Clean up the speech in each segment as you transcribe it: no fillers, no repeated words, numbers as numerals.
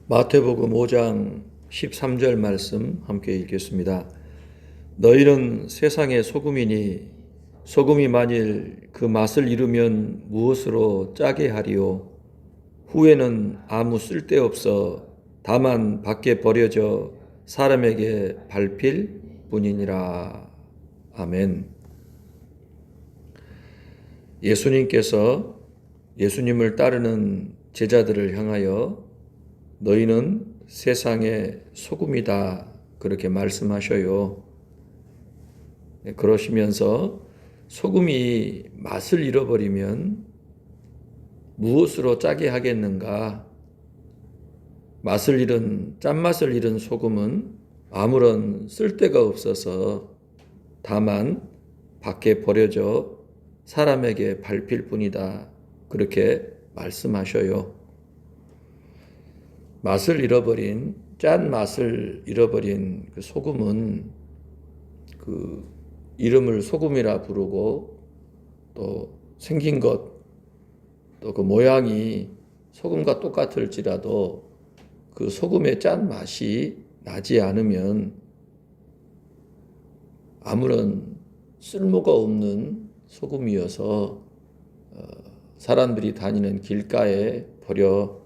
마태복음 5장 13절 말씀 함께 읽겠습니다. 너희는 세상의 소금이니 소금이 만일 그 맛을 잃으면 무엇으로 짜게 하리요? 후에는 아무 쓸데없어 다만 밖에 버려져 사람에게 밟힐 뿐이니라. 아멘. 예수님께서 예수님을 따르는 제자들을 향하여 너희는 세상의 소금이다 그렇게 말씀하셔요. 그러시면서 소금이 맛을 잃어버리면 무엇으로 짜게 하겠는가? 맛을 잃은 짠맛을 잃은 소금은 아무런 쓸데가 없어서 다만 밖에 버려져 사람에게 밟힐 뿐이다 그렇게 말씀하셔요. 맛을 잃어버린 짠 맛을 잃어버린 그 소금은 그 이름을 소금이라 부르고 또 생긴 것 또 그 모양이 소금과 똑같을지라도 그 소금의 짠 맛이 나지 않으면 아무런 쓸모가 없는 소금이어서 사람들이 다니는 길가에 버려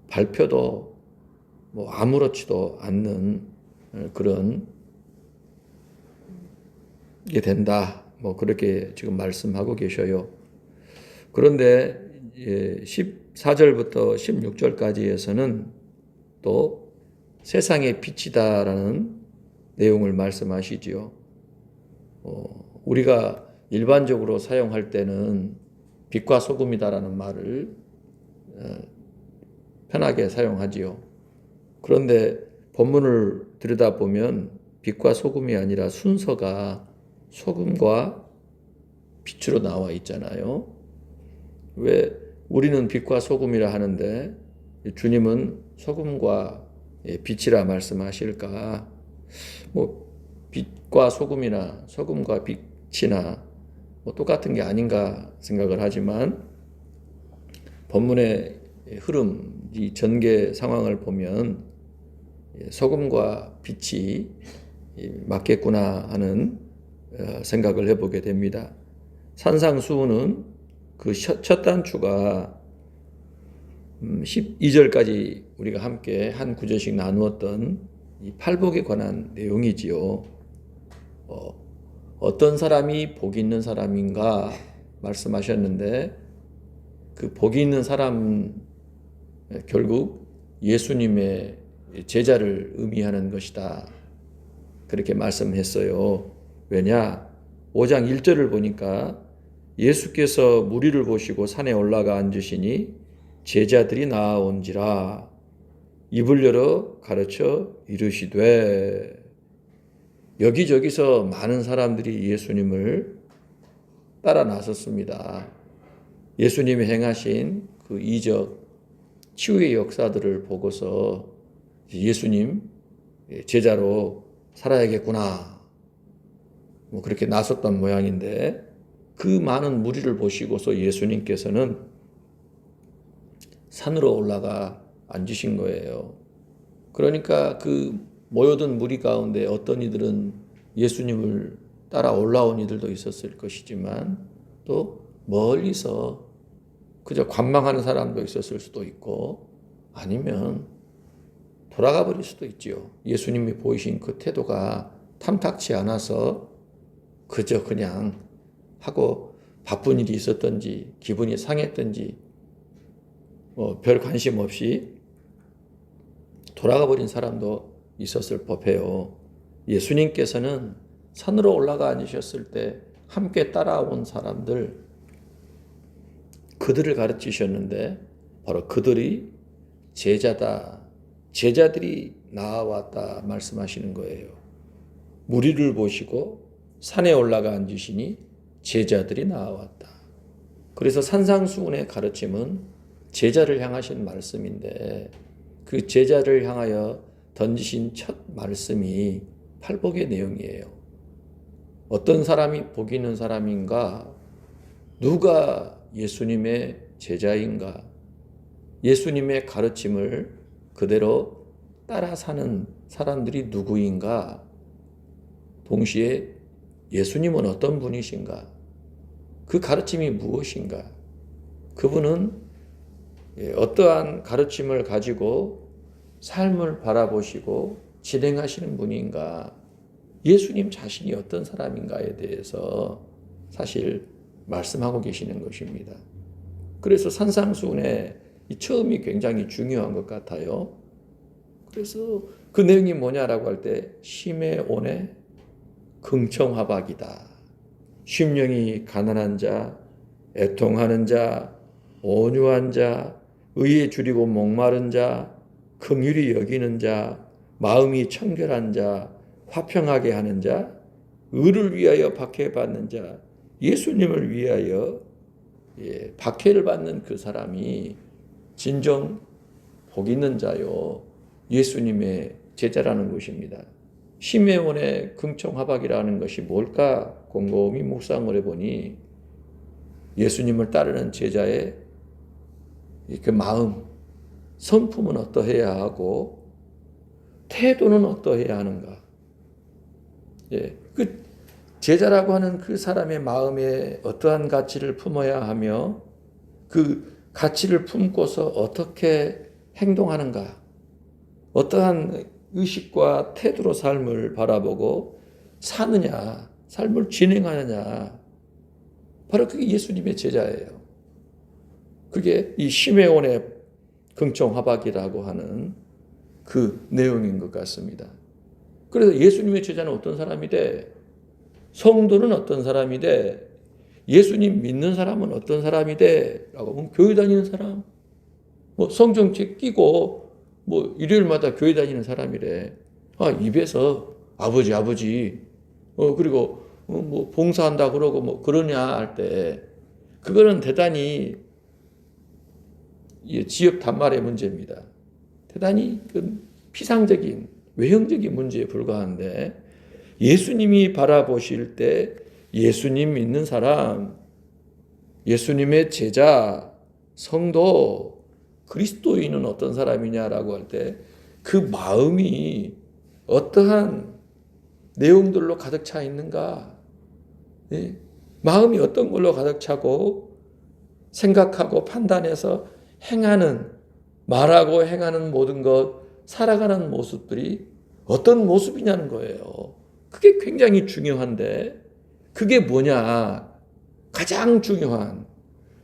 밟혀도 아무렇지도 않는 그런 게 된다. 그렇게 지금 말씀하고 계셔요. 그런데 14절부터 16절까지에서는 또 세상의 빛이다라는 내용을 말씀하시지요. 우리가 일반적으로 사용할 때는 빛과 소금이다라는 말을 편하게 사용하지요. 그런데 본문을 들여다보면 빛과 소금이 아니라 순서가 소금과 빛으로 나와 있잖아요. 왜 우리는 빛과 소금이라 하는데 주님은 소금과 빛이라 말씀하실까? 빛과 소금이나 소금과 빛이나 똑같은 게 아닌가 생각을 하지만 본문의 흐름, 이 전개 상황을 보면 소금과 빛이 맞겠구나 하는 생각을 해보게 됩니다. 산상수훈은 그 첫 단추가 12절까지 우리가 함께 한 구절씩 나누었던 이 팔복에 관한 내용이지요. 어떤 사람이 복이 있는 사람인가 말씀하셨는데 그 복이 있는 사람 결국 예수님의 제자를 의미하는 것이다. 그렇게 말씀했어요. 왜냐? 5장 1절을 보니까 예수께서 무리를 보시고 산에 올라가 앉으시니 제자들이 나아온지라 입을 열어 가르쳐 이르시되 여기저기서 많은 사람들이 예수님을 따라 나섰습니다. 예수님이 행하신 그 이적 치유의 역사들을 보고서 예수님 제자로 살아야겠구나 그렇게 나섰던 모양인데 그 많은 무리를 보시고서 예수님께서는 산으로 올라가 앉으신 거예요. 그러니까 그 모여든 무리 가운데 어떤 이들은 예수님을 따라 올라온 이들도 있었을 것이지만 또 멀리서 그저 관망하는 사람도 있었을 수도 있고 아니면 돌아가 버릴 수도 있지요. 예수님이 보이신 그 태도가 탐탁치 않아서 그저 그냥 하고 바쁜 일이 있었던지 기분이 상했던지 별 관심 없이 돌아가 버린 사람도 있었을 법해요. 예수님께서는 산으로 올라가 앉으셨을 때 함께 따라온 사람들 그들을 가르치셨는데 바로 그들이 제자다. 제자들이 나아왔다 말씀하시는 거예요. 무리를 보시고 산에 올라가 앉으시니 제자들이 나아왔다. 그래서 산상수훈의 가르침은 제자를 향하신 말씀인데 그 제자를 향하여 던지신 첫 말씀이 팔복의 내용이에요. 어떤 사람이 복 있는 사람인가? 누가 예수님의 제자인가? 예수님의 가르침을 그대로 따라 사는 사람들이 누구인가? 동시에 예수님은 어떤 분이신가? 그 가르침이 무엇인가? 그분은 어떠한 가르침을 가지고 삶을 바라보시고 진행하시는 분인가? 예수님 자신이 어떤 사람인가에 대해서 사실 말씀하고 계시는 것입니다. 그래서 산상수훈의 이 처음이 굉장히 중요한 것 같아요. 그래서 그 내용이 뭐냐라고 할 때 시메온의 긍청화박이다. 심령이 가난한 자, 애통하는 자, 온유한 자, 의에 줄이고 목마른 자, 긍휼히 여기는 자, 마음이 청결한 자, 화평하게 하는 자, 의를 위하여 박해받는 자, 예수님을 위하여 박해를 받는 그 사람이 진정 복 있는 자요, 예수님의 제자라는 것입니다. 시메온의 긍청화박이라는 것이 뭘까 곰곰이 묵상을 해보니 예수님을 따르는 제자의 그 마음, 성품은 어떠해야 하고 태도는 어떠해야 하는가. 그 제자라고 하는 그 사람의 마음에 어떠한 가치를 품어야 하며 그 가치를 품고서 어떻게 행동하는가. 어떠한 의식과 태도로 삶을 바라보고 사느냐, 삶을 진행하느냐. 바로 그게 예수님의 제자예요. 그게 이 시메온의 긍청화박이라고 하는 그 내용인 것 같습니다. 그래서 예수님의 제자는 어떤 사람이 돼? 성도는 어떤 사람이 돼? 예수님 믿는 사람은 어떤 사람이 돼? 라고 하면 교회 다니는 사람, 성경책 끼고 일요일마다 교회 다니는 사람이래. 입에서 아버지 그리고 봉사한다 그러고 그러냐 할 때 그거는 대단히 지역 단말의 문제입니다. 대단히 피상적인 외형적인 문제에 불과한데 예수님이 바라보실 때 예수님 믿는 사람, 예수님의 제자, 성도, 그리스도인은 어떤 사람이냐라고 할 때 그 마음이 어떠한 내용들로 가득 차 있는가? 마음이 어떤 걸로 가득 차고 생각하고 판단해서 행하는, 말하고 행하는 모든 것, 살아가는 모습들이 어떤 모습이냐는 거예요. 그게 굉장히 중요한데 그게 뭐냐? 가장 중요한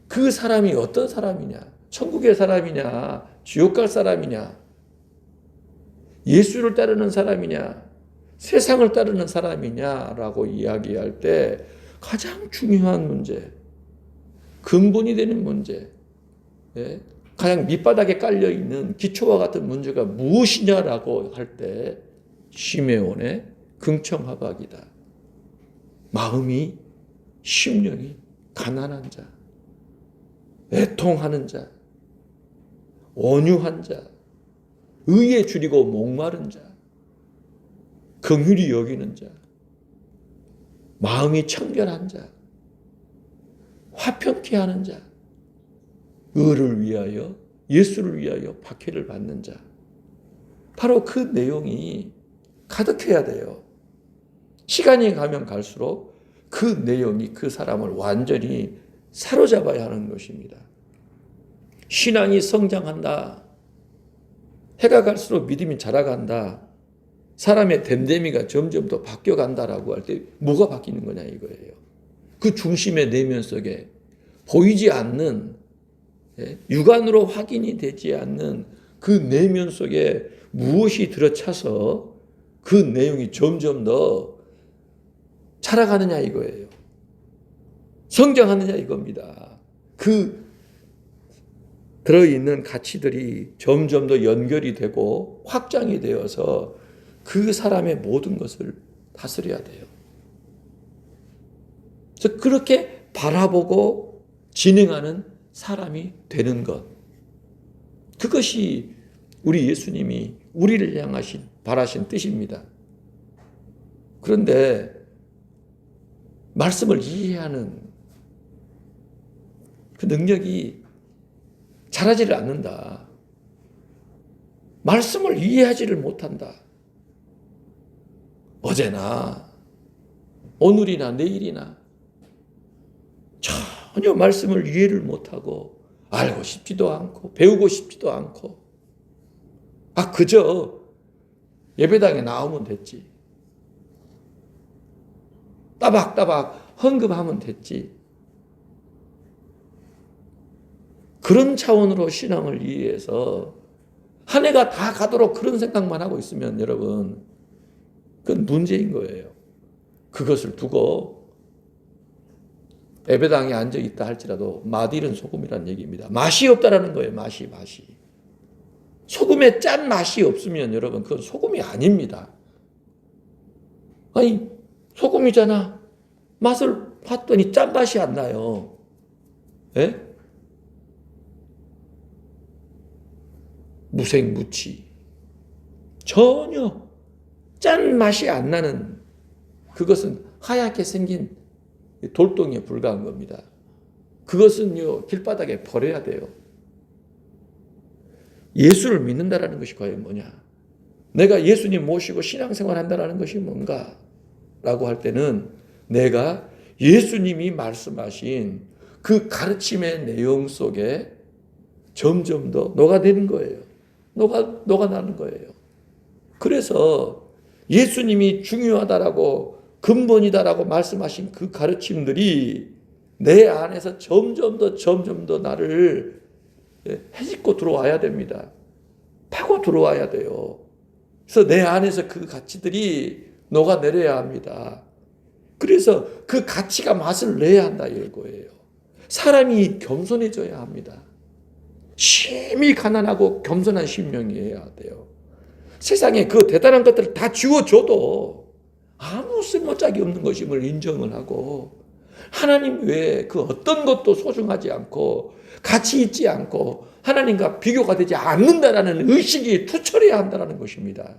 그 사람이 어떤 사람이냐? 천국의 사람이냐? 지옥 갈 사람이냐? 예수를 따르는 사람이냐? 세상을 따르는 사람이냐라고 이야기할 때 가장 중요한 문제, 근본이 되는 문제, 가장 밑바닥에 깔려있는 기초와 같은 문제가 무엇이냐라고 할 때 시메온의 긍청화박이다. 마음이, 심령이 가난한 자, 애통하는 자, 온유한 자, 의에 줄이고 목마른 자, 긍휼히 여기는 자, 마음이 청결한 자, 화평케 하는 자, 의를 위하여, 예수를 위하여 박해를 받는 자. 바로 그 내용이 가득해야 돼요. 시간이 가면 갈수록 그 내용이 그 사람을 완전히 사로잡아야 하는 것입니다. 신앙이 성장한다. 해가 갈수록 믿음이 자라간다. 사람의 됨됨이가 점점 더 바뀌어간다라고 할 때 뭐가 바뀌는 거냐 이거예요. 그 중심의 내면 속에 보이지 않는, 육안으로 확인이 되지 않는 그 내면 속에 무엇이 들어차서 그 내용이 점점 더 자라가느냐 이거예요. 성장하느냐 이겁니다. 그 들어있는 가치들이 점점 더 연결이 되고 확장이 되어서 그 사람의 모든 것을 다스려야 돼요. 그래서 그렇게 바라보고 진행하는 사람이 되는 것. 그것이 우리 예수님이 우리를 향하신 바라신 뜻입니다. 그런데 말씀을 이해하는 그 능력이 자라지를 않는다. 말씀을 이해하지를 못한다. 어제나 오늘이나 내일이나 전혀 말씀을 이해를 못하고 알고 싶지도 않고 배우고 싶지도 않고 그저 예배당에 나오면 됐지. 따박따박 헌금하면 됐지. 그런 차원으로 신앙을 이해해서 한 해가 다 가도록 그런 생각만 하고 있으면 여러분 그건 문제인 거예요. 그것을 두고 예배당에 앉아있다 할지라도 맛있는 소금이라는 얘기입니다. 맛이 없다라는 거예요. 맛이. 소금에 짠 맛이 없으면 여러분 그건 소금이 아닙니다. 아니 소금이잖아. 맛을 봤더니 짠 맛이 안 나요. 예? 무생무치. 전혀 짠 맛이 안 나는 그것은 하얗게 생긴 돌덩이에 불과한 겁니다. 그것은요 길바닥에 버려야 돼요. 예수를 믿는다라는 것이 과연 뭐냐? 내가 예수님 모시고 신앙생활 한다라는 것이 뭔가? 라고 할 때는 내가 예수님이 말씀하신 그 가르침의 내용 속에 점점 더 녹아드는 거예요. 녹아나는 거예요. 그래서 예수님이 중요하다라고 근본이다라고 말씀하신 그 가르침들이 내 안에서 점점 더 나를 헤집고 들어와야 됩니다. 파고 들어와야 돼요. 그래서 내 안에서 그 가치들이 녹아내려야 합니다. 그래서 그 가치가 맛을 내야 한다 이거예요. 사람이 겸손해져야 합니다. 심히 가난하고 겸손한 심령이어야 돼요. 세상에 그 대단한 것들을 다 주어줘도 아무 쓸모짝이 없는 것임을 인정을 하고 하나님 외에 그 어떤 것도 소중하지 않고 가치 있지 않고 하나님과 비교가 되지 않는다라는 의식이 투철해야 한다는 것입니다.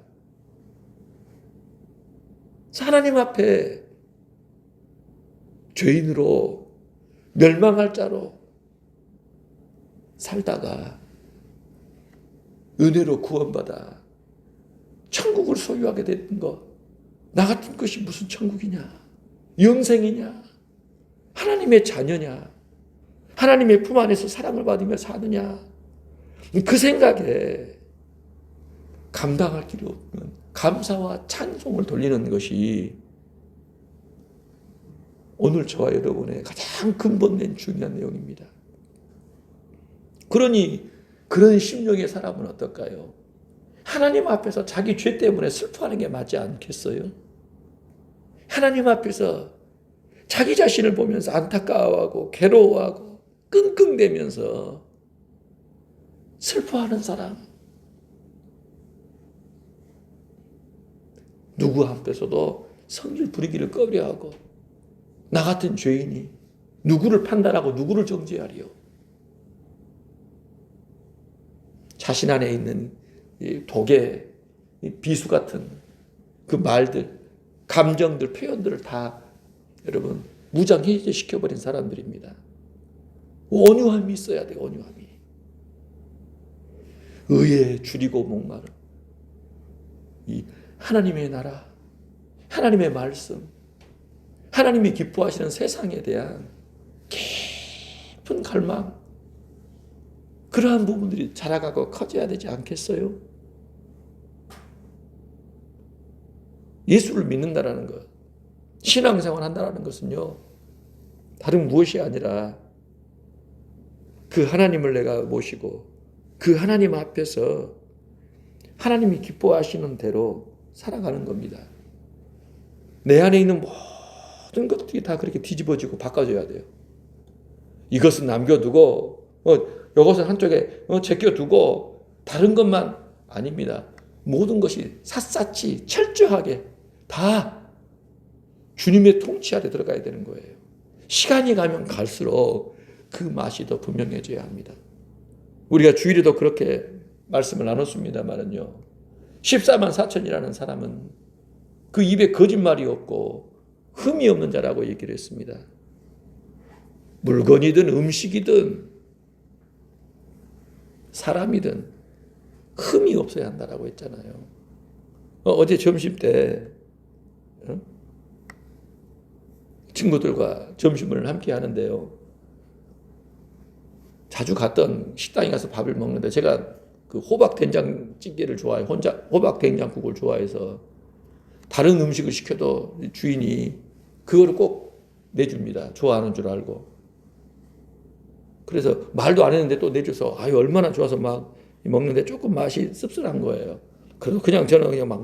하나님 앞에 죄인으로 멸망할 자로 살다가 은혜로 구원받아 천국을 소유하게 된 것, 나 같은 것이 무슨 천국이냐? 영생이냐? 하나님의 자녀냐? 하나님의 품 안에서 사랑을 받으며 사느냐? 그 생각에 감당할 길이 없는 감사와 찬송을 돌리는 것이 오늘 저와 여러분의 가장 근본된 중요한 내용입니다. 그러니 그런 심령의 사람은 어떨까요? 하나님 앞에서 자기 죄 때문에 슬퍼하는 게 맞지 않겠어요? 하나님 앞에서 자기 자신을 보면서 안타까워하고 괴로워하고 끙끙대면서 슬퍼하는 사람, 누구 앞에서도 성질 부리기를 꺼려하고 나 같은 죄인이 누구를 판단하고 누구를 정죄하리요? 자신 안에 있는 이 독의 비수 같은 그 말들, 감정들, 표현들을 다 여러분 무장해제시켜버린 사람들입니다. 온유함이 있어야 돼요. 온유함이. 의에 줄이고 목마름. 이 하나님의 나라, 하나님의 말씀, 하나님이 기뻐하시는 세상에 대한 깊은 갈망, 그러한 부분들이 자라가고 커져야 되지 않겠어요? 예수를 믿는다라는 것, 신앙생활 한다라는 것은요, 다른 무엇이 아니라 그 하나님을 내가 모시고 그 하나님 앞에서 하나님이 기뻐하시는 대로 살아가는 겁니다. 내 안에 있는 모든 것들이 다 그렇게 뒤집어지고 바꿔줘야 돼요. 이것은 남겨두고 이것은 한쪽에 제껴두고 다른 것만 아닙니다. 모든 것이 샅샅이 철저하게 다 주님의 통치 아래 들어가야 되는 거예요. 시간이 가면 갈수록 그 맛이 더 분명해져야 합니다. 우리가 주일에도 그렇게 말씀을 나눴습니다만은요. 14만 4천이라는 사람은 그 입에 거짓말이 없고 흠이 없는 자라고 얘기를 했습니다. 물건이든 음식이든 사람이든 흠이 없어야 한다라고 했잖아요. 어제 점심 때 친구들과 점심을 함께 하는데요. 자주 갔던 식당에 가서 밥을 먹는데 제가 그 호박 된장찌개를 좋아해요. 호박 된장국을 좋아해서 다른 음식을 시켜도 주인이 그거를 꼭 내줍니다. 좋아하는 줄 알고. 그래서 말도 안 했는데 또 내줘서 아유 얼마나 좋아서 막 먹는데 조금 맛이 씁쓸한 거예요. 그래도 그냥 저는 그냥 막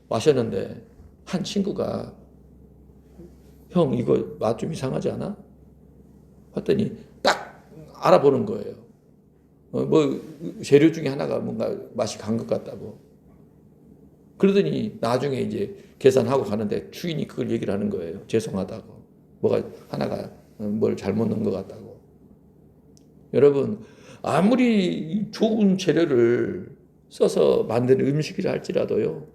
마셨는데 한 친구가 형 이거 맛 좀 이상하지 않아? 봤더니 딱 알아보는 거예요. 뭐 재료 중에 하나가 뭔가 맛이 간 것 같다고. 그러더니 나중에 이제 계산하고 가는데 주인이 그걸 얘기를 하는 거예요. 죄송하다고. 뭐가 하나가 뭘 잘못 넣은 것 같다고. 여러분 아무리 좋은 재료를 써서 만든 음식이라 할지라도요.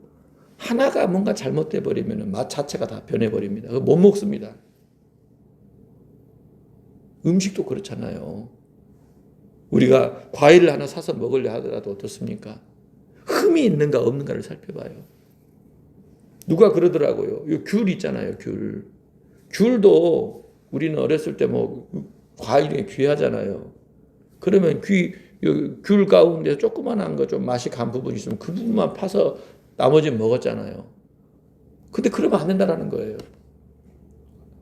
하나가 뭔가 잘못돼 버리면 맛 자체가 다 변해버립니다. 그거 못 먹습니다. 음식도 그렇잖아요. 우리가 과일을 하나 사서 먹으려 하더라도 어떻습니까? 흠이 있는가 없는가를 살펴봐요. 누가 그러더라고요. 이 귤 있잖아요. 귤도 우리는 어렸을 때 뭐 과일이 귀하잖아요. 그러면 귤 가운데 조그만한 거 좀 맛이 간 부분이 있으면 그 부분만 파서 나머지는 먹었잖아요. 근데 그러면 안 된다는 거예요.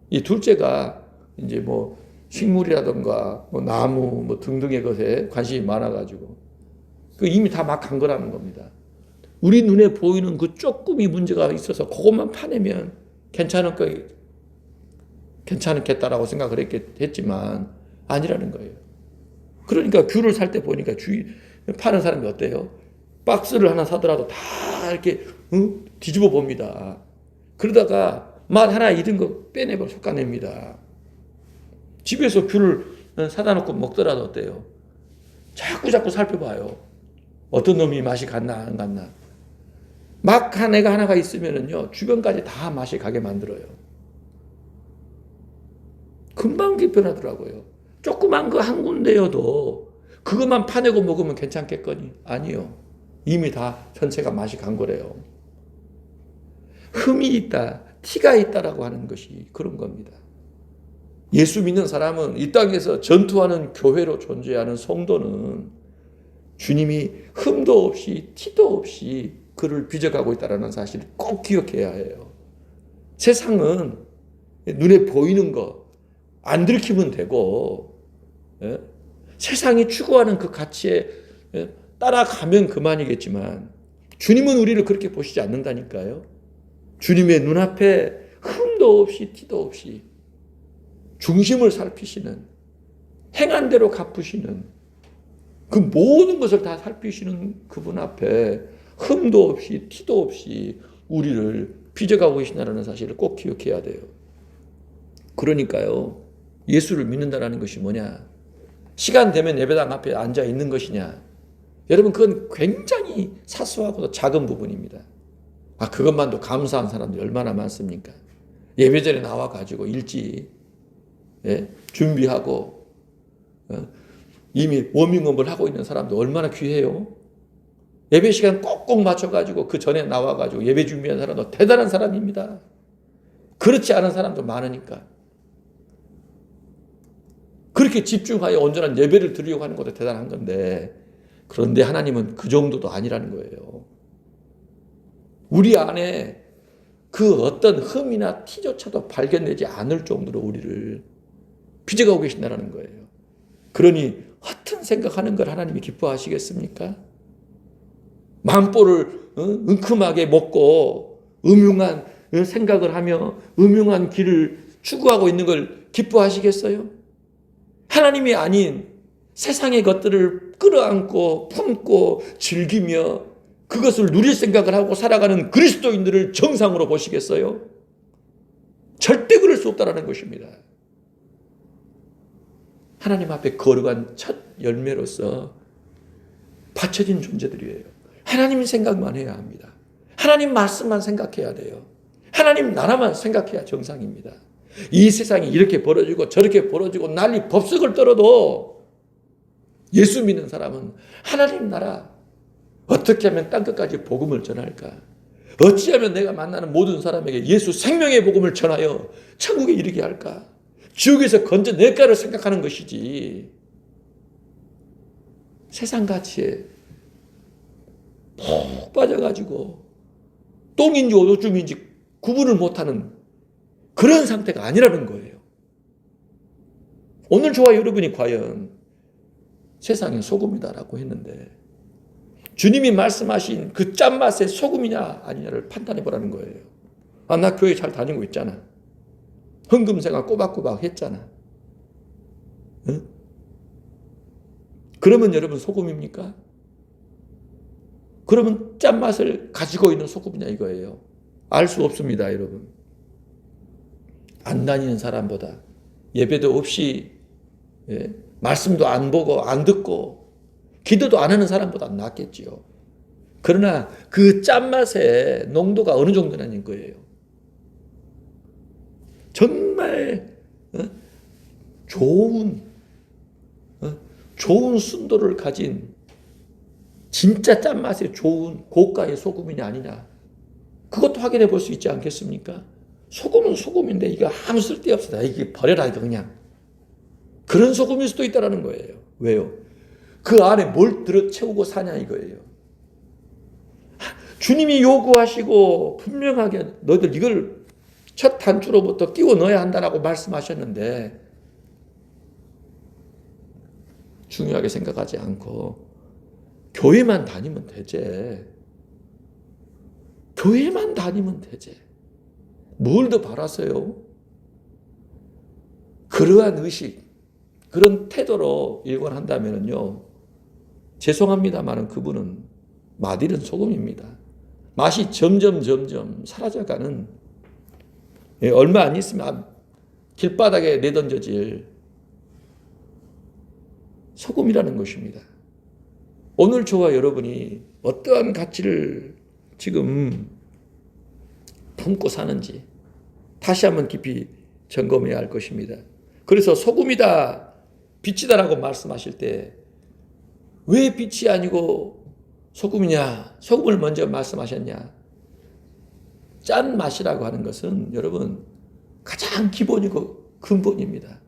이 둘째가 이제 뭐 식물이라든가 뭐 나무 뭐 등등의 것에 관심이 많아가지고 그 이미 다 막 간 거라는 겁니다. 우리 눈에 보이는 그 조금이 문제가 있어서 그것만 파내면 괜찮겠다라고 생각을 했지만 아니라는 거예요. 그러니까 귤을 살 때 보니까 파는 사람이 어때요? 박스를 하나 사더라도 다 이렇게 뒤집어 봅니다. 그러다가 맛 하나 잃은 거 빼내고 솎아냅니다. 집에서 귤을 사다 놓고 먹더라도 어때요? 자꾸 살펴봐요. 어떤 놈이 맛이 갔나 안 갔나. 막 한 애가 하나가 있으면은요 주변까지 다 맛이 가게 만들어요. 금방 변하더라고요. 조그만 거 한 군데여도 그것만 파내고 먹으면 괜찮겠거니? 아니요. 이미 다 전체가 맛이 간 거래요. 흠이 있다, 티가 있다라고 하는 것이 그런 겁니다. 예수 믿는 사람은 이 땅에서 전투하는 교회로 존재하는 성도는 주님이 흠도 없이 티도 없이 그를 빚어가고 있다는 사실을 꼭 기억해야 해요. 세상은 눈에 보이는 거 안 들키면 되고 세상이 추구하는 그 가치에 따라가면 그만이겠지만 주님은 우리를 그렇게 보시지 않는다니까요. 주님의 눈앞에 흠도 없이 티도 없이 중심을 살피시는 행한 대로 갚으시는 그 모든 것을 다 살피시는 그분 앞에 흠도 없이 티도 없이 우리를 빚어가고 계신다는 사실을 꼭 기억해야 돼요. 그러니까요. 예수를 믿는다는 것이 뭐냐? 시간 되면 예배당 앞에 앉아 있는 것이냐? 여러분 그건 굉장히 사소하고 작은 부분입니다. 그것만도 감사한 사람들이 얼마나 많습니까? 예배 전에 나와가지고 일찍 준비하고 이미 워밍업을 하고 있는 사람도 얼마나 귀해요? 예배 시간 꼭꼭 맞춰가지고 그 전에 나와가지고 예배 준비한 사람도 대단한 사람입니다. 그렇지 않은 사람도 많으니까. 그렇게 집중하여 온전한 예배를 드리려고 하는 것도 대단한 건데 그런데 하나님은 그 정도도 아니라는 거예요. 우리 안에 그 어떤 흠이나 티조차도 발견되지 않을 정도로 우리를 빚어가고 계신다는 거예요. 그러니 허튼 생각하는 걸 하나님이 기뻐하시겠습니까? 만보를 은큼하게 먹고 음흉한 생각을 하며 음흉한 길을 추구하고 있는 걸 기뻐하시겠어요? 하나님이 아닌 세상의 것들을 끌어안고 품고 즐기며 그것을 누릴 생각을 하고 살아가는 그리스도인들을 정상으로 보시겠어요? 절대 그럴 수 없다는 것입니다. 하나님 앞에 거룩한 첫 열매로서 바쳐진 존재들이에요. 하나님 생각만 해야 합니다. 하나님 말씀만 생각해야 돼요. 하나님 나라만 생각해야 정상입니다. 이 세상이 이렇게 벌어지고 저렇게 벌어지고 난리 법석을 떨어도 예수 믿는 사람은 하나님 나라 어떻게 하면 땅끝까지 복음을 전할까? 어찌하면 내가 만나는 모든 사람에게 예수 생명의 복음을 전하여 천국에 이르게 할까? 지옥에서 건져낼까를 생각하는 것이지. 세상 가치에 푹 빠져가지고 똥인지 오줌인지 구분을 못하는 그런 상태가 아니라는 거예요. 오늘 저와 여러분이 과연 세상의 소금이다라고 했는데 주님이 말씀하신 그 짠맛의 소금이냐 아니냐를 판단해 보라는 거예요. 아, 나 교회 잘 다니고 있잖아. 헌금생활 꼬박꼬박 했잖아. 응? 그러면 여러분 소금입니까? 그러면 짠맛을 가지고 있는 소금이냐 이거예요. 알 수 없습니다, 여러분. 안 다니는 사람보다 예배도 없이 말씀도 안 보고 안 듣고 기도도 안 하는 사람보다 낫겠지요. 그러나 그 짠맛의 농도가 어느 정도냐는 거예요. 정말 좋은 순도를 가진 진짜 짠맛의 좋은 고가의 소금이냐 아니냐. 그것도 확인해 볼 수 있지 않겠습니까? 소금은 소금인데 이거 아무 쓸데없어. 이게 버려라 이거 그냥. 그런 소금일 수도 있다는 거예요. 왜요? 그 안에 뭘 들어 채우고 사냐 이거예요. 주님이 요구하시고 분명하게 너희들 이걸 첫 단추로부터 끼워 넣어야 한다라고 말씀하셨는데 중요하게 생각하지 않고 교회만 다니면 되지. 교회만 다니면 되지. 뭘 더 바라세요? 그러한 의식, 그런 태도로 일관한다면요, 죄송합니다만 그분은 맛있는 소금입니다. 맛이 점점 사라져가는, 얼마 안 있으면 길바닥에 내던져질 소금이라는 것입니다. 오늘 저와 여러분이 어떠한 가치를 지금 품고 사는지 다시 한번 깊이 점검해야 할 것입니다. 그래서 소금이다, 빛이다라고 말씀하실 때 왜 빛이 아니고 소금이냐? 소금을 먼저 말씀하셨냐? 짠 맛이라고 하는 것은 여러분 가장 기본이고 근본입니다.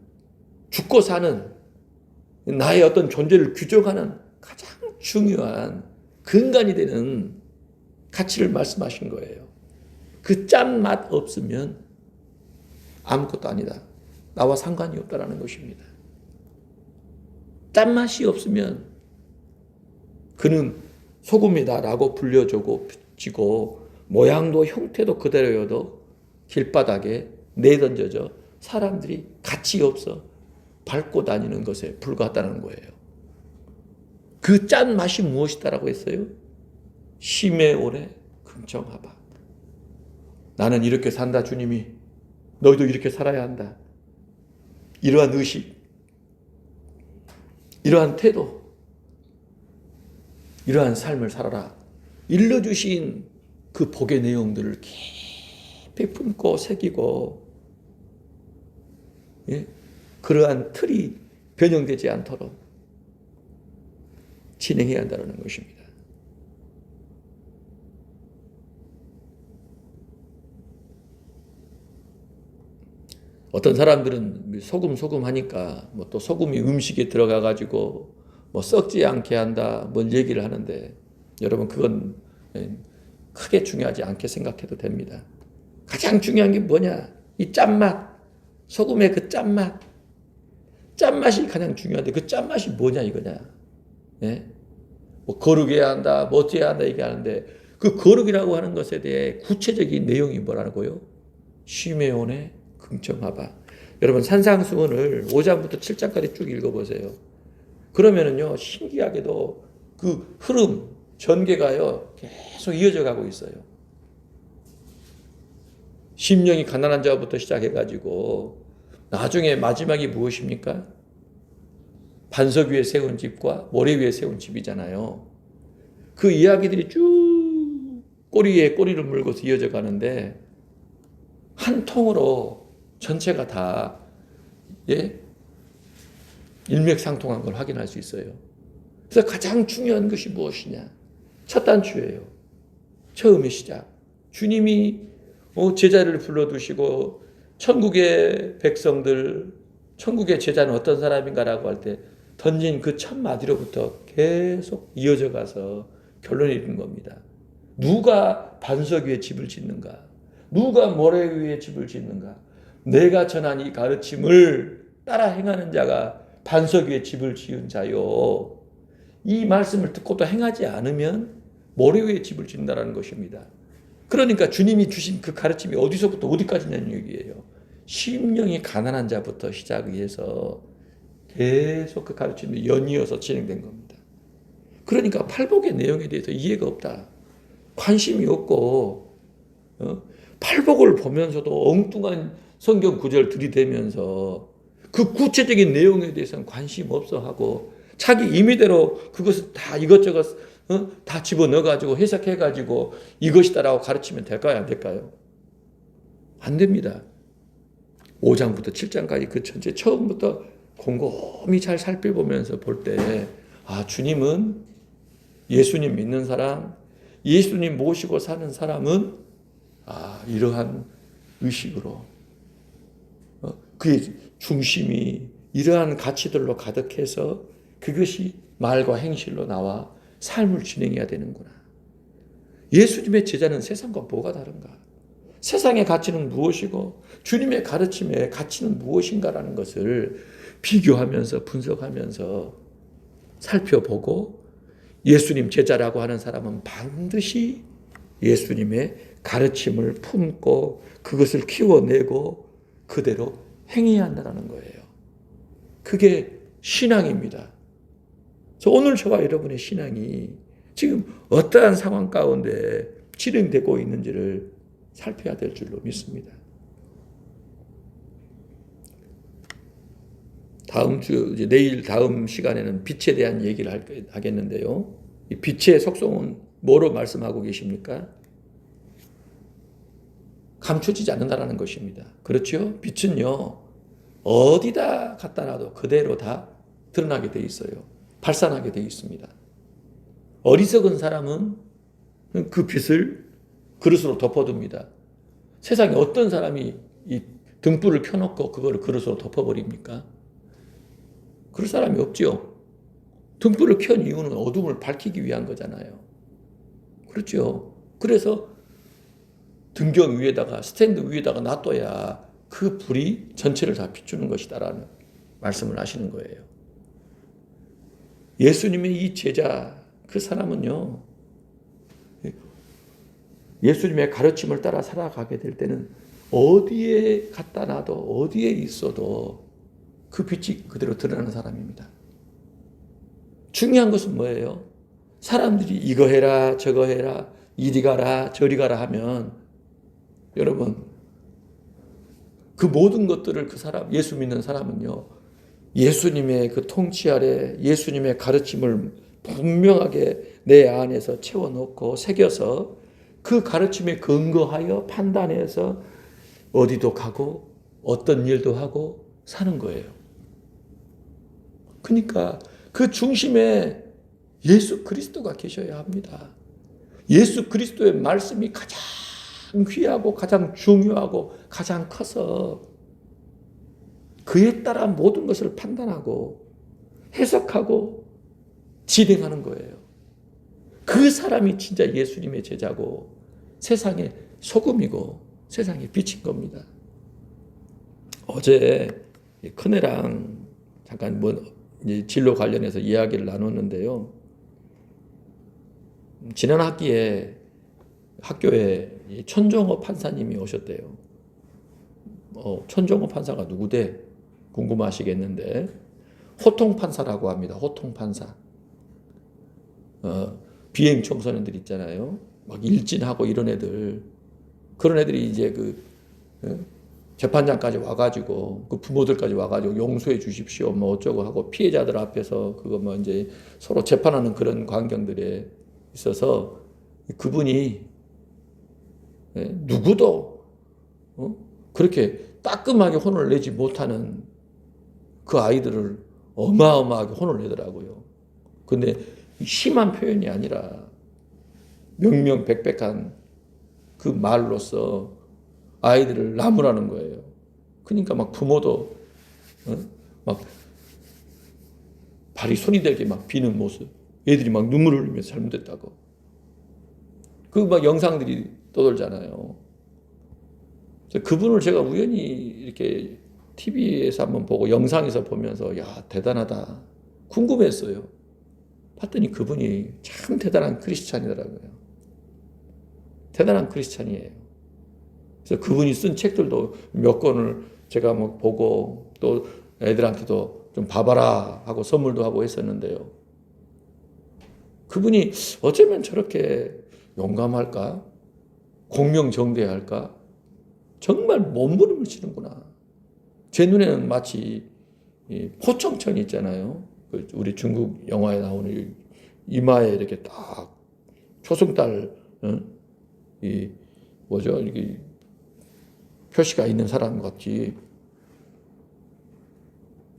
죽고 사는 나의 어떤 존재를 규정하는 가장 중요한 근간이 되는 가치를 말씀하신 거예요. 그 짠맛 없으면 아무것도 아니다. 나와 상관이 없다라는 것입니다. 짠맛이 없으면 그는 소금이다라고 불려지고 지고 모양도 형태도 그대로여도 길바닥에 내던져져 사람들이 가치 없어 밟고 다니는 것에 불과하다는 거예요. 그 짠맛이 무엇이다라고 했어요? 심에 오래 긍정하바. 나는 이렇게 산다 주님이. 너희도 이렇게 살아야 한다. 이러한 의식, 이러한 태도, 이러한 삶을 살아라. 일러주신 그 복의 내용들을 깊이 품고 새기고 그러한 틀이 변형되지 않도록 진행해야 한다는 것입니다. 어떤 사람들은 소금 하니까 뭐 또 소금이 음식에 들어가 가지고 뭐 썩지 않게 한다 뭔 얘기를 하는데 여러분 그건 크게 중요하지 않게 생각해도 됩니다. 가장 중요한 게 뭐냐? 이 짠맛, 소금의 그 짠맛, 짠맛이 가장 중요한데 그 짠맛이 뭐냐 이거냐? 예? 뭐 거룩해야 한다, 뭐 어떻게 해야 한다 얘기하는데 그 거룩이라고 하는 것에 대해 구체적인 내용이 뭐라고요? 시메온의 긍정하바. 여러분 산상수훈을 5장부터 7장까지 쭉 읽어보세요. 그러면은요 신기하게도 그 흐름 전개가요 계속 이어져 가고 있어요. 심령이 가난한 자부터 시작해가지고 나중에 마지막이 무엇입니까? 반석 위에 세운 집과 모래 위에 세운 집이잖아요. 그 이야기들이 쭉 꼬리에 꼬리를 물고서 이어져 가는데 한 통으로 전체가 다 일맥상통한 걸 확인할 수 있어요. 그래서 가장 중요한 것이 무엇이냐? 첫 단추예요. 처음의 시작. 주님이 제자를 불러두시고 천국의 백성들, 천국의 제자는 어떤 사람인가라고 할 때 던진 그 첫 마디로부터 계속 이어져 가서 결론이 있는 겁니다. 누가 반석 위에 집을 짓는가? 누가 모래 위에 집을 짓는가? 내가 전한 이 가르침을 따라 행하는 자가 반석 위에 집을 지은 자요. 이 말씀을 듣고도 행하지 않으면 모래 위에 집을 짓는다는 것입니다. 그러니까 주님이 주신 그 가르침이 어디서부터 어디까지냐는 얘기예요. 심령이 가난한 자부터 시작해서 계속 그 가르침이 연이어서 진행된 겁니다. 그러니까 팔복의 내용에 대해서 이해가 없다. 관심이 없고 팔복을 보면서도 엉뚱한 성경 구절 들이대면서 그 구체적인 내용에 대해서는 관심 없어 하고 자기 임의대로 그것을 다 이것저것 다 집어넣어가지고 해석해가지고 이것이다라고 가르치면 될까요? 안 될까요? 안 됩니다. 5장부터 7장까지 그 전체 처음부터 곰곰이 잘 살펴보면서 볼 때 주님은 예수님 믿는 사람, 예수님 모시고 사는 사람은 이러한 의식으로 그의 중심이 이러한 가치들로 가득해서 그것이 말과 행실로 나와 삶을 진행해야 되는구나. 예수님의 제자는 세상과 뭐가 다른가? 세상의 가치는 무엇이고 주님의 가르침의 가치는 무엇인가라는 것을 비교하면서 분석하면서 살펴보고 예수님 제자라고 하는 사람은 반드시 예수님의 가르침을 품고 그것을 키워내고 그대로 행해야 한다는 거예요. 그게 신앙입니다. 오늘 저와 여러분의 신앙이 지금 어떠한 상황 가운데 진행되고 있는지를 살펴야 될 줄로 믿습니다. 다음 주, 내일 다음 시간에는 빛에 대한 얘기를 하겠는데요. 이 빛의 속성은 뭐로 말씀하고 계십니까? 감춰지지 않는다는 것입니다. 그렇죠? 빛은요, 어디다 갖다 놔도 그대로 다 드러나게 돼 있어요. 발산하게 돼 있습니다. 어리석은 사람은 그 빛을 그릇으로 덮어둡니다. 세상에 어떤 사람이 이 등불을 켜놓고 그거를 그릇으로 덮어버립니까? 그럴 사람이 없죠. 등불을 켠 이유는 어둠을 밝히기 위한 거잖아요. 그렇죠. 그래서 등경 위에다가 스탠드 위에다가 놔둬야 그 불이 전체를 다 비추는 것이다라는 말씀을 하시는 거예요. 예수님의 이 제자 그 사람은요, 예수님의 가르침을 따라 살아가게 될 때는 어디에 갖다 놔도 어디에 있어도 그 빛이 그대로 드러나는 사람입니다. 중요한 것은 뭐예요? 사람들이 이거 해라 저거 해라 이리 가라 저리 가라 하면 여러분 그 모든 것들을 그 사람 예수 믿는 사람은요 예수님의 그 통치 아래 예수님의 가르침을 분명하게 내 안에서 채워넣고 새겨서 그 가르침에 근거하여 판단해서 어디도 가고 어떤 일도 하고 사는 거예요. 그러니까 그 중심에 예수 그리스도가 계셔야 합니다. 예수 그리스도의 말씀이 가장 귀하고 가장 중요하고 가장 커서 그에 따라 모든 것을 판단하고 해석하고 진행하는 거예요. 그 사람이 진짜 예수님의 제자고 세상의 소금이고 세상의 빛인 겁니다. 어제 큰애랑 잠깐 진로 관련해서 이야기를 나눴는데요. 지난 학기에 학교에 천정호 판사님이 오셨대요. 천정호 판사가 누구대? 궁금하시겠는데 호통 판사라고 합니다. 호통 판사. 비행 청소년들 있잖아요. 막 일진하고 이런 애들. 그런 애들이 이제 재판장까지 와가지고 그 부모들까지 와가지고 용서해 주십시오 뭐 어쩌고 하고 피해자들 앞에서 그거 뭐 이제 서로 재판하는 그런 광경들에 있어서 그분이 누구도 그렇게 따끔하게 혼을 내지 못하는 그 아이들을 어마어마하게 혼을 내더라고요. 근데 심한 표현이 아니라 명명백백한 그 말로서 아이들을 나무라는 거예요. 그러니까 막 부모도 막 발이 손이 되게 막 비는 모습, 애들이 막 눈물을 흘리면서 잘못했다고. 그 막 영상들이 떠돌잖아요. 그래서 그분을 제가 우연히 이렇게 TV에서 한번 보고 영상에서 보면서 야 대단하다 궁금했어요. 봤더니 그분이 참 대단한 크리스찬이더라고요. 대단한 크리스찬이에요. 그래서 그분이 쓴 책들도 몇 권을 제가 뭐 보고 또 애들한테도 좀 봐봐라 하고 선물도 하고 했었는데요. 그분이 어쩌면 저렇게 용감할까? 공명정대할까? 정말 몸부림을 치는구나. 제 눈에는 마치 포청천 있잖아요. 우리 중국 영화에 나오는 이마에 이렇게 딱 초승달 이 뭐죠? 이게 표시가 있는 사람 같이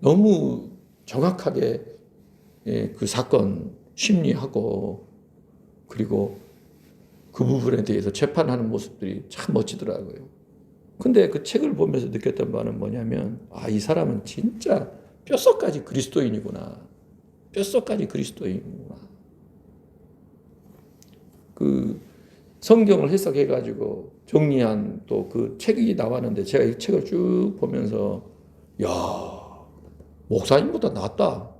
너무 정확하게 그 사건 심리하고 그리고 그 부분에 대해서 재판하는 모습들이 참 멋지더라고요. 근데 그 책을 보면서 느꼈던 바는 뭐냐면 이 사람은 진짜 뼛속까지 그리스도인이구나. 뼛속까지 그리스도인이구나. 그 성경을 해석해가지고 정리한 또 그 책이 나왔는데 제가 이 책을 쭉 보면서 야 목사님보다 낫다.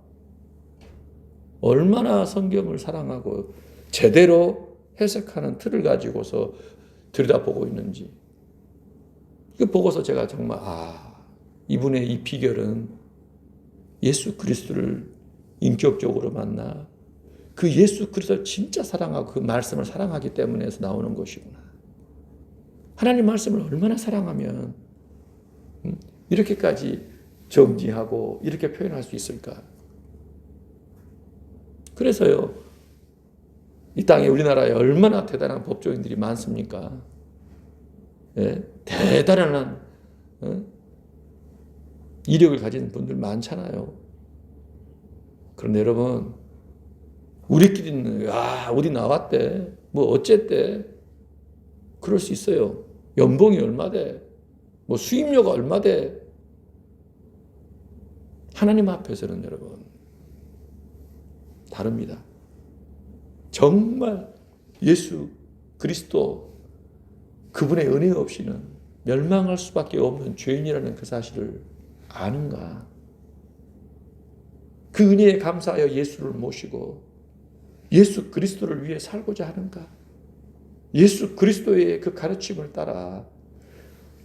얼마나 성경을 사랑하고 제대로 해석하는 틀을 가지고서 들여다보고 있는지. 이거 보고서 제가 정말 이분의 이 비결은 예수 그리스도를 인격적으로 만나 그 예수 그리스도를 진짜 사랑하고 그 말씀을 사랑하기 때문에서 나오는 것이구나. 하나님 말씀을 얼마나 사랑하면 이렇게까지 정지하고 이렇게 표현할 수 있을까? 그래서요, 이 땅에 우리나라에 얼마나 대단한 법조인들이 많습니까? 예? 대단한 이력을 가진 분들 많잖아요. 그런데 여러분, 우리끼리는 어디 나왔대, 뭐 어쨌대, 그럴 수 있어요. 연봉이 얼마대, 뭐 수입료가 얼마대. 하나님 앞에서는 여러분 다릅니다. 정말 예수 그리스도 그분의 은혜 없이는 멸망할 수밖에 없는 죄인이라는 그 사실을 아는가? 그 은혜에 감사하여 예수를 모시고 예수 그리스도를 위해 살고자 하는가? 예수 그리스도의 그 가르침을 따라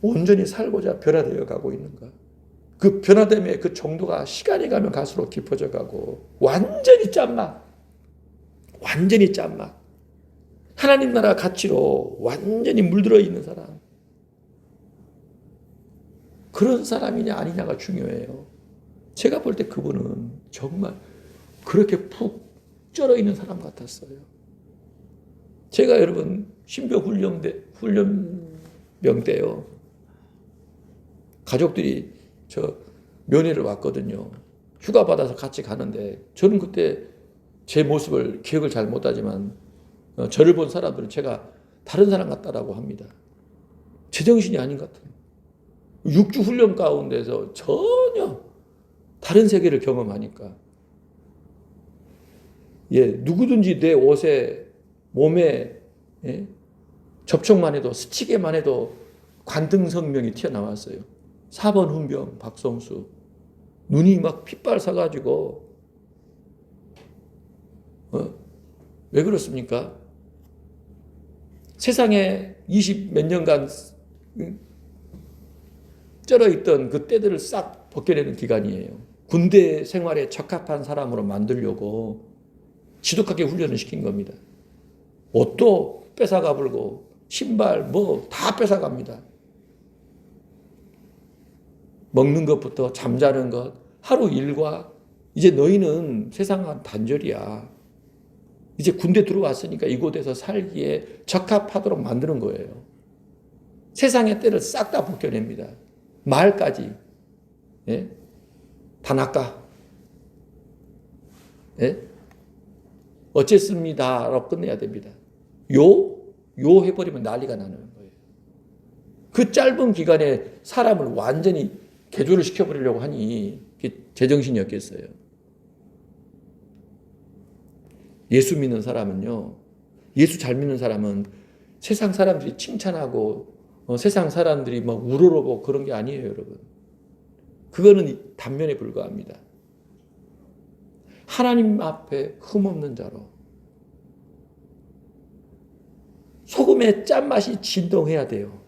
온전히 살고자 변화되어 가고 있는가? 그 변화됨의 그 정도가 시간이 가면 갈수록 깊어져 가고 완전히 짠막 하나님 나라 가치로 완전히 물들어 있는 사람, 그런 사람이냐 아니냐가 중요해요. 제가 볼 때 그분은 정말 그렇게 푹 쩔어 있는 사람 같았어요. 제가 여러분 신병 훈련병 때요, 가족들이 저 면회를 왔거든요. 휴가 받아서 같이 가는데 저는 그때 제 모습을 기억을 잘 못하지만 저를 본 사람들은 제가 다른 사람 같다라고 합니다. 제정신이 아닌 것 같아요. 6주 훈련 가운데서 전혀 다른 세계를 경험하니까 누구든지 내 옷에 몸에 접촉만 해도 스치게만 해도 관등성명이 튀어나왔어요. 4번 훈병 박성수, 눈이 막 핏발 사가지고 왜 그렇습니까? 세상에 20 몇 년간 쩔어있던 그 때들을 싹 벗겨내는 기간이에요. 군대 생활에 적합한 사람으로 만들려고 지독하게 훈련을 시킨 겁니다. 옷도 뺏어가 불고 신발 뭐 다 뺏어갑니다. 먹는 것부터 잠자는 것, 하루 일과, 이제 너희는 세상은 단절이야. 이제 군대 들어왔으니까 이곳에서 살기에 적합하도록 만드는 거예요. 세상의 때를 싹 다 벗겨냅니다. 말까지. 다 낚아. 어쨌습니다. 라고 끝내야 됩니다. 요 해버리면 난리가 나는 거예요. 그 짧은 기간에 사람을 완전히 개조를 시켜버리려고 하니 제정신이었겠어요. 예수 믿는 사람은요, 예수 잘 믿는 사람은 세상 사람들이 칭찬하고 세상 사람들이 막 우러러보고 그런 게 아니에요, 여러분. 그거는 단면에 불과합니다. 하나님 앞에 흠없는 자로 소금의 짠맛이 진동해야 돼요.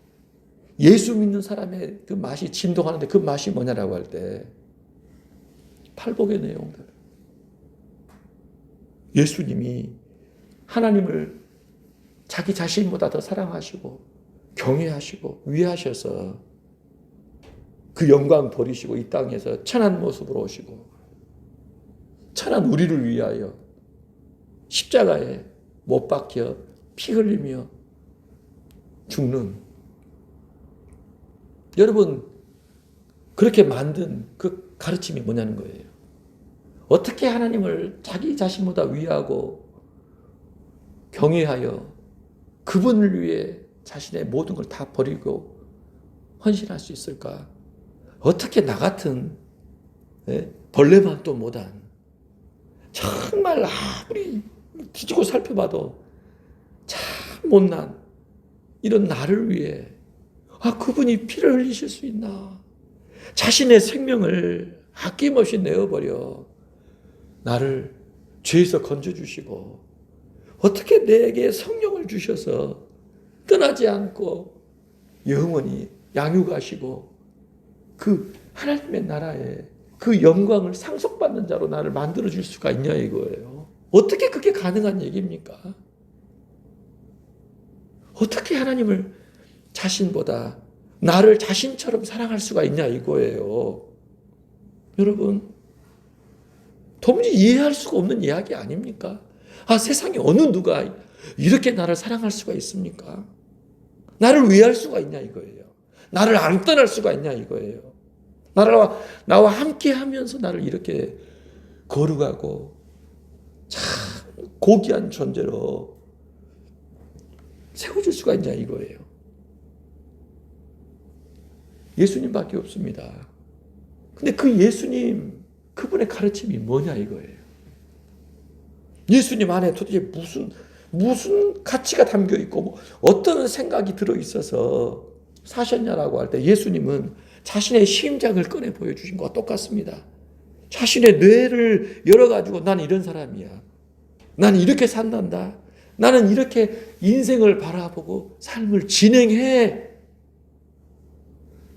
예수 믿는 사람의 그 맛이 진동하는데 그 맛이 뭐냐라고 할 때 팔복의 내용들. 예수님이 하나님을 자기 자신보다 더 사랑하시고 경외하시고 위하셔서 그 영광 버리시고 이 땅에서 천한 모습으로 오시고 천한 우리를 위하여 십자가에 못 박혀 피 흘리며 죽는, 여러분 그렇게 만든 그 가르침이 뭐냐는 거예요. 어떻게 하나님을 자기 자신보다 위하고 경외하여 그분을 위해 자신의 모든 걸 다 버리고 헌신할 수 있을까? 어떻게 나 같은 벌레만 또 못한, 정말 아무리 뒤지고 살펴봐도 참 못난 이런 나를 위해 그분이 피를 흘리실 수 있나? 자신의 생명을 아낌없이 내어버려 나를 죄에서 건져주시고 어떻게 내게 성령을 주셔서 떠나지 않고 영원히 양육하시고 그 하나님의 나라에 그 영광을 상속받는 자로 나를 만들어줄 수가 있냐 이거예요. 어떻게 그게 가능한 얘기입니까? 어떻게 하나님을 자신보다 나를 자신처럼 사랑할 수가 있냐 이거예요. 여러분, 도무지 이해할 수가 없는 이야기 아닙니까? 세상에 어느 누가 이렇게 나를 사랑할 수가 있습니까? 나를 위할 수가 있냐 이거예요. 나를 안 떠날 수가 있냐 이거예요. 나와 함께 하면서 나를 이렇게 거룩하고 참 고귀한 존재로 세워줄 수가 있냐 이거예요. 예수님밖에 없습니다. 근데 그 예수님, 그분의 가르침이 뭐냐 이거예요. 예수님 안에 도대체 무슨 가치가 담겨 있고 어떤 생각이 들어 있어서 사셨냐라고 할 때 예수님은 자신의 심장을 꺼내 보여주신 것과 똑같습니다. 자신의 뇌를 열어가지고 난 이런 사람이야. 난 이렇게 산단다. 나는 이렇게 인생을 바라보고 삶을 진행해.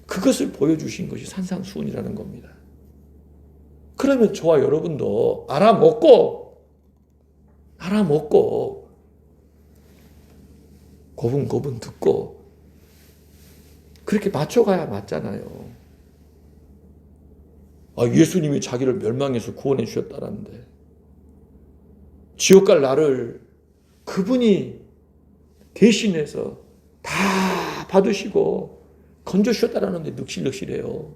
그것을 보여주신 것이 산상수훈이라는 겁니다. 그러면 저와 여러분도 알아먹고 고분고분 듣고 그렇게 맞춰가야 맞잖아요. 예수님이 자기를 멸망해서 구원해 주셨다는데 지옥 갈 나를 그분이 대신해서 다 받으시고 건져 주셨다라는데 늑실늑실해요.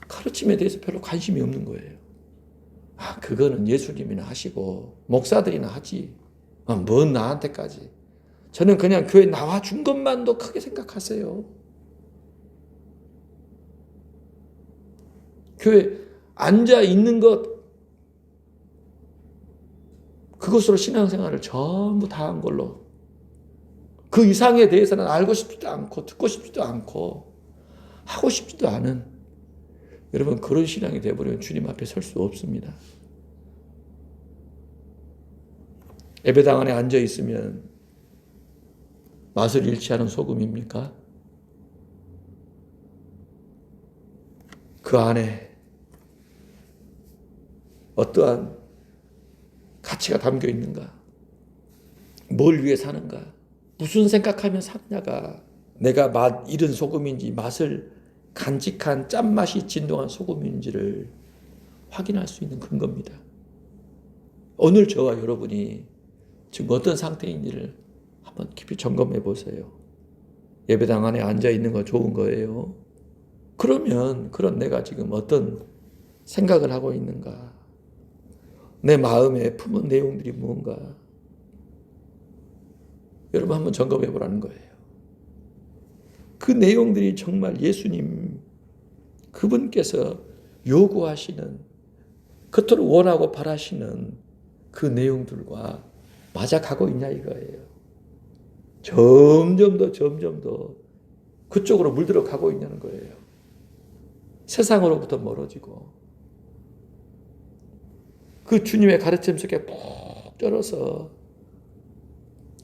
가르침에 대해서 별로 관심이 없는 거예요. 그거는 예수님이나 하시고 목사들이나 하지. 뭔 나한테까지. 저는 그냥 교회 나와준 것만도 크게 생각하세요. 교회 앉아 있는 것, 그것으로 신앙생활을 전부 다 한 걸로, 그 이상에 대해서는 알고 싶지도 않고 듣고 싶지도 않고 하고 싶지도 않은, 여러분 그런 신앙이 되어버리면 주님 앞에 설 수 없습니다. 예배당 안에 앉아 있으면 맛을 잃지 않은 소금입니까? 그 안에 어떠한 가치가 담겨 있는가? 뭘 위해 사는가? 무슨 생각하면 사냐가 내가 맛 잃은 소금인지 맛을 간직한 짠맛이 진동한 소금인지를 확인할 수 있는 근거입니다. 오늘 저와 여러분이 지금 어떤 상태인지를 한번 깊이 점검해 보세요. 예배당 안에 앉아 있는 거 좋은 거예요. 그러면 그런 내가 지금 어떤 생각을 하고 있는가? 내 마음에 품은 내용들이 무언가? 여러분 한번 점검해 보라는 거예요. 그 내용들이 정말 예수님 그분께서 요구하시는, 그토록 원하고 바라시는 그 내용들과 맞아가고 있냐 이거예요. 점점 더 그쪽으로 물들어 가고 있냐는 거예요. 세상으로부터 멀어지고 그 주님의 가르침 속에 푹 쩔어서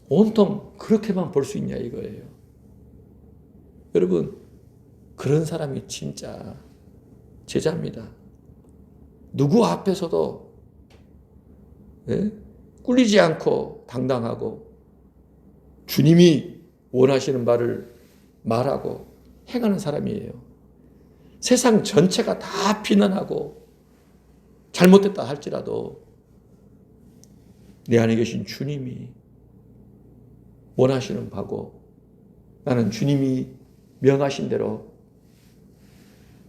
온통 그렇게만 볼 수 있냐 이거예요. 여러분, 그런 사람이 진짜 제자입니다. 누구 앞에서도 꿀리지 않고 당당하고 주님이 원하시는 말을 말하고 행하는 사람이에요. 세상 전체가 다 비난하고 잘못됐다 할지라도 내 안에 계신 주님이 원하시는 바고 나는 주님이 명하신 대로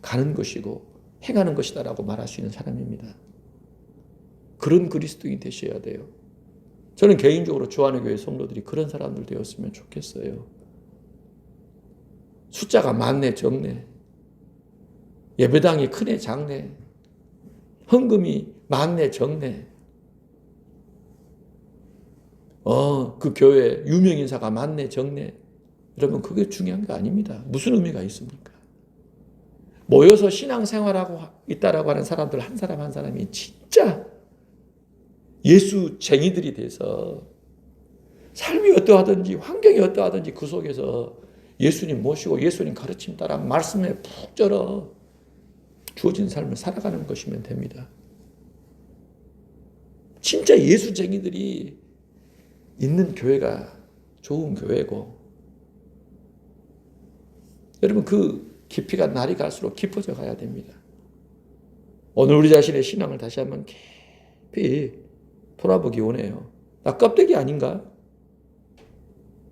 가는 것이고 행하는 것이다라고 말할 수 있는 사람입니다. 그런 그리스도인이 되셔야 돼요. 저는 개인적으로 주안의 교회 성도들이 그런 사람들 되었으면 좋겠어요. 숫자가 많네 적네, 예배당이 크네 작네, 헌금이 많네 적네, 그 교회 유명인사가 많네 적네, 여러분 그게 중요한 게 아닙니다. 무슨 의미가 있습니까? 모여서 신앙생활하고 있다라고 하는 사람들 한 사람 한 사람이 진짜 예수쟁이들이 돼서 삶이 어떠하든지 환경이 어떠하든지 그 속에서 예수님 모시고 예수님 가르침 따라 말씀에 푹 쩔어 주어진 삶을 살아가는 것이면 됩니다. 진짜 예수쟁이들이 있는 교회가 좋은 교회고, 여러분 그 깊이가 날이 갈수록 깊어져 가야 됩니다. 오늘 우리 자신의 신앙을 다시 한번 깊이 돌아보기 원해요. 나 껍데기 아닌가?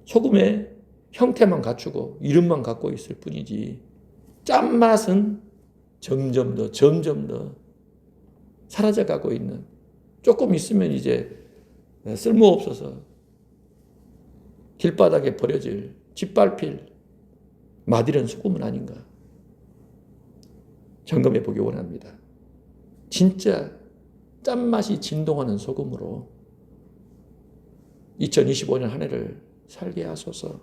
소금의 형태만 갖추고 이름만 갖고 있을 뿐이지 짠맛은 점점 더 사라져가고 있는, 조금 있으면 이제 쓸모없어서 길바닥에 버려질 짓밟힐 맛이런 소금은 아닌가? 점검해 보기 원합니다. 진짜 짠맛이 진동하는 소금으로 2025년 한 해를 살게 하소서.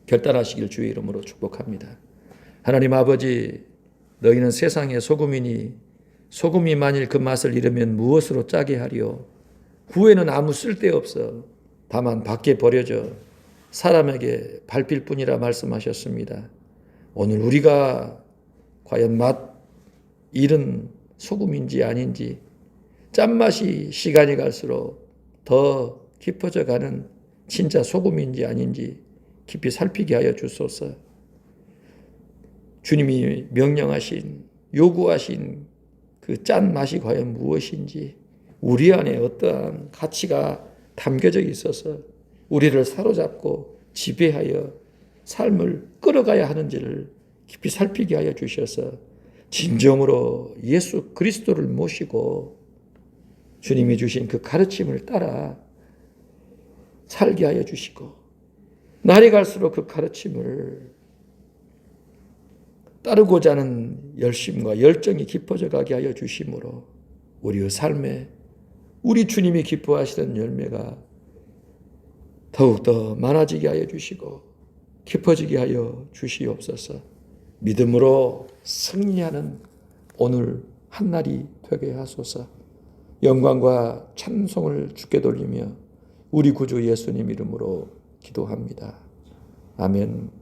결단하시길 주의 이름으로 축복합니다. 하나님 아버지, 너희는 세상의 소금이니 소금이 만일 그 맛을 잃으면 무엇으로 짜게 하리요? 후에는 아무 쓸데없어 다만 밖에 버려져 사람에게 밟힐 뿐이라 말씀하셨습니다. 오늘 우리가 과연 맛 잃은 소금인지 아닌지, 짠맛이 시간이 갈수록 더 깊어져 가는 진짜 소금인지 아닌지 깊이 살피게 하여 주소서. 주님이 명령하신, 요구하신 그 짠맛이 과연 무엇인지, 우리 안에 어떠한 가치가 담겨져 있어서 우리를 사로잡고 지배하여 삶을 끌어가야 하는지를 깊이 살피게 하여 주셔서 진정으로 예수 그리스도를 모시고 주님이 주신 그 가르침을 따라 살게 하여 주시고, 날이 갈수록 그 가르침을 따르고자 하는 열심과 열정이 깊어져 가게 하여 주심으로 우리의 삶에 우리 주님이 기뻐하시는 열매가 더욱더 많아지게 하여 주시고 깊어지게 하여 주시옵소서. 믿음으로 승리하는 오늘 한날이 되게 하소서. 영광과 찬송을 주께 돌리며 우리 구주 예수님 이름으로 기도합니다. 아멘.